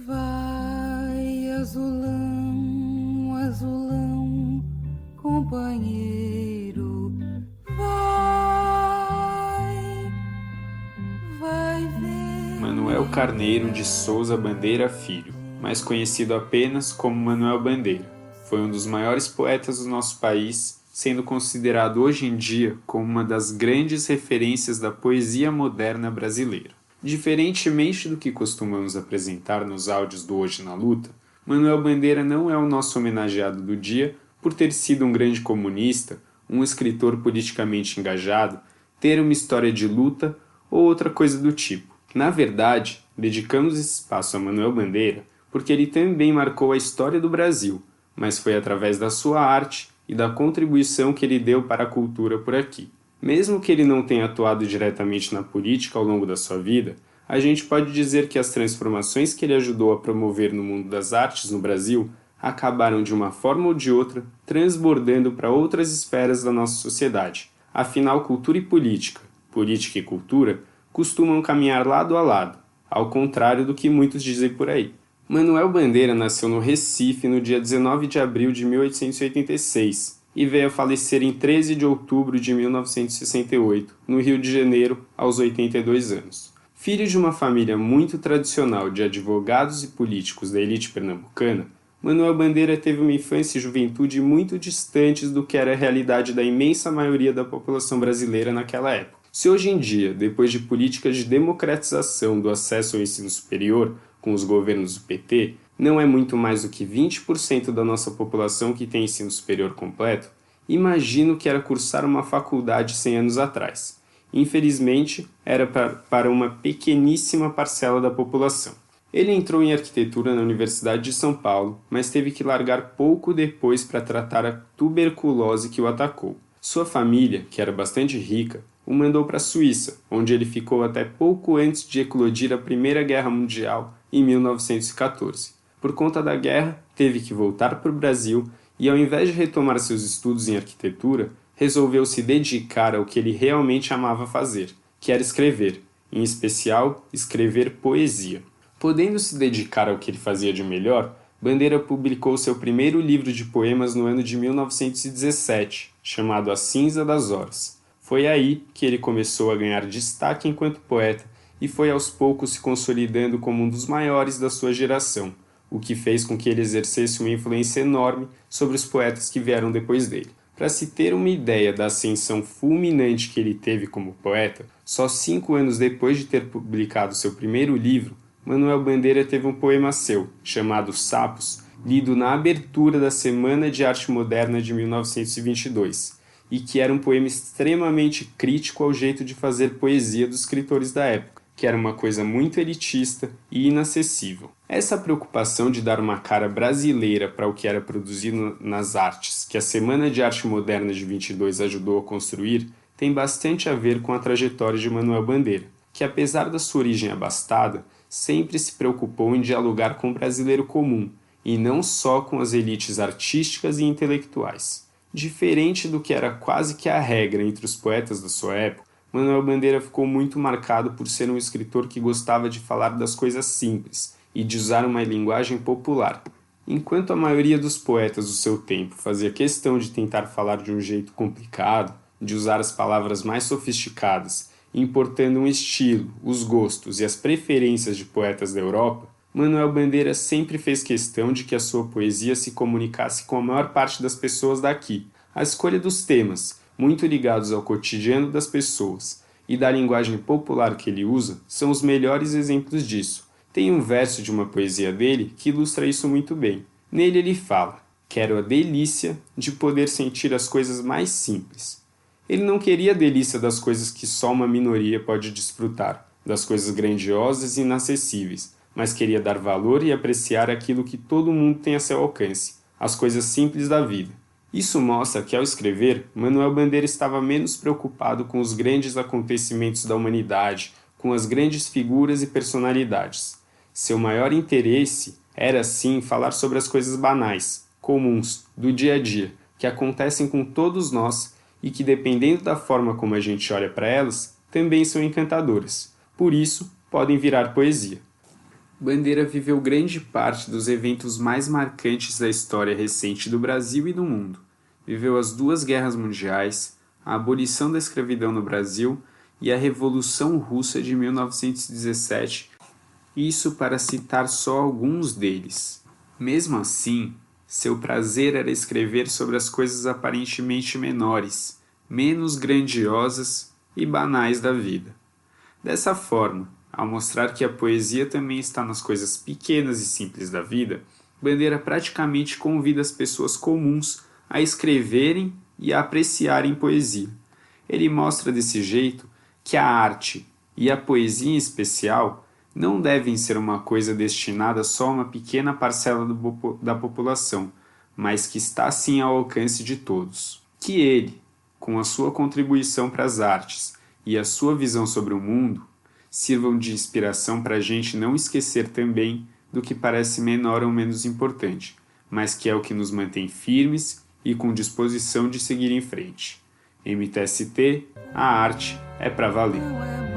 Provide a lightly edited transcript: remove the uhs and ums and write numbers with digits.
Vai, azulão, azulão, companheiro, vai ver. Manuel Carneiro de Souza Bandeira Filho, mais conhecido apenas como Manuel Bandeira, foi um dos maiores poetas do nosso país, sendo considerado hoje em dia como uma das grandes referências da poesia moderna brasileira. Diferentemente do que costumamos apresentar nos áudios do Hoje na Luta, Manuel Bandeira não é o nosso homenageado do dia por ter sido um grande comunista, um escritor politicamente engajado, ter uma história de luta ou outra coisa do tipo. Na verdade, dedicamos esse espaço a Manuel Bandeira porque ele também marcou a história do Brasil, mas foi através da sua arte e da contribuição que ele deu para a cultura por aqui. Mesmo que ele não tenha atuado diretamente na política ao longo da sua vida, a gente pode dizer que as transformações que ele ajudou a promover no mundo das artes no Brasil acabaram de uma forma ou de outra transbordando para outras esferas da nossa sociedade. Afinal, cultura e política, política e cultura, costumam caminhar lado a lado, ao contrário do que muitos dizem por aí. Manuel Bandeira nasceu no Recife no dia 19 de abril de 1886 e veio a falecer em 13 de outubro de 1968, no Rio de Janeiro, aos 82 anos. Filho de uma família muito tradicional de advogados e políticos da elite pernambucana, Manuel Bandeira teve uma infância e juventude muito distantes do que era a realidade da imensa maioria da população brasileira naquela época. Se hoje em dia, depois de políticas de democratização do acesso ao ensino superior, com os governos do PT, não é muito mais do que 20% da nossa população que tem ensino superior completo, imagino que era cursar uma faculdade 100 anos atrás. Infelizmente, era para uma pequeníssima parcela da população. Ele entrou em arquitetura na Universidade de São Paulo, mas teve que largar pouco depois para tratar a tuberculose que o atacou. Sua família, que era bastante rica, o mandou para a Suíça, onde ele ficou até pouco antes de eclodir a Primeira Guerra Mundial, em 1914. Por conta da guerra, teve que voltar para o Brasil e, ao invés de retomar seus estudos em arquitetura, resolveu se dedicar ao que ele realmente amava fazer, que era escrever, em especial, escrever poesia. Podendo se dedicar ao que ele fazia de melhor, Bandeira publicou seu primeiro livro de poemas no ano de 1917, chamado A Cinza das Horas. Foi aí que ele começou a ganhar destaque enquanto poeta e foi aos poucos se consolidando como um dos maiores da sua geração, o que fez com que ele exercesse uma influência enorme sobre os poetas que vieram depois dele. Para se ter uma ideia da ascensão fulminante que ele teve como poeta, só 5 anos depois de ter publicado seu primeiro livro, Manuel Bandeira teve um poema seu, chamado Sapos, lido na abertura da Semana de Arte Moderna de 1922, e que era um poema extremamente crítico ao jeito de fazer poesia dos escritores da época, que era uma coisa muito elitista e inacessível. Essa preocupação de dar uma cara brasileira para o que era produzido nas artes, que a Semana de Arte Moderna de 22 ajudou a construir, tem bastante a ver com a trajetória de Manuel Bandeira, que apesar da sua origem abastada, sempre se preocupou em dialogar com o brasileiro comum, e não só com as elites artísticas e intelectuais. Diferente do que era quase que a regra entre os poetas da sua época, Manuel Bandeira ficou muito marcado por ser um escritor que gostava de falar das coisas simples e de usar uma linguagem popular. Enquanto a maioria dos poetas do seu tempo fazia questão de tentar falar de um jeito complicado, de usar as palavras mais sofisticadas, importando um estilo, os gostos e as preferências de poetas da Europa, Manuel Bandeira sempre fez questão de que a sua poesia se comunicasse com a maior parte das pessoas daqui. A escolha dos temas, muito ligados ao cotidiano das pessoas, e da linguagem popular que ele usa, são os melhores exemplos disso. Tem um verso de uma poesia dele que ilustra isso muito bem. Nele ele fala: "Quero a delícia de poder sentir as coisas mais simples." Ele não queria a delícia das coisas que só uma minoria pode desfrutar, das coisas grandiosas e inacessíveis, mas queria dar valor e apreciar aquilo que todo mundo tem a seu alcance, as coisas simples da vida. Isso mostra que, ao escrever, Manuel Bandeira estava menos preocupado com os grandes acontecimentos da humanidade, com as grandes figuras e personalidades. Seu maior interesse era, sim, falar sobre as coisas banais, comuns, do dia a dia, que acontecem com todos nós e que, dependendo da forma como a gente olha para elas, também são encantadoras. Por isso, podem virar poesia. Bandeira viveu grande parte dos eventos mais marcantes da história recente do Brasil e do mundo. Viveu as duas guerras mundiais, a abolição da escravidão no Brasil e a Revolução Russa de 1917, isso para citar só alguns deles. Mesmo assim, seu prazer era escrever sobre as coisas aparentemente menores, menos grandiosas e banais da vida. Dessa forma, ao mostrar que a poesia também está nas coisas pequenas e simples da vida, Bandeira praticamente convida as pessoas comuns a escreverem e a apreciarem poesia. Ele mostra desse jeito que a arte, e a poesia em especial, não devem ser uma coisa destinada só a uma pequena parcela da população, mas que está sim ao alcance de todos. Que ele, com a sua contribuição para as artes e a sua visão sobre o mundo, sirvam de inspiração para a gente não esquecer também do que parece menor ou menos importante, mas que é o que nos mantém firmes e com disposição de seguir em frente. MTST, a arte é para valer.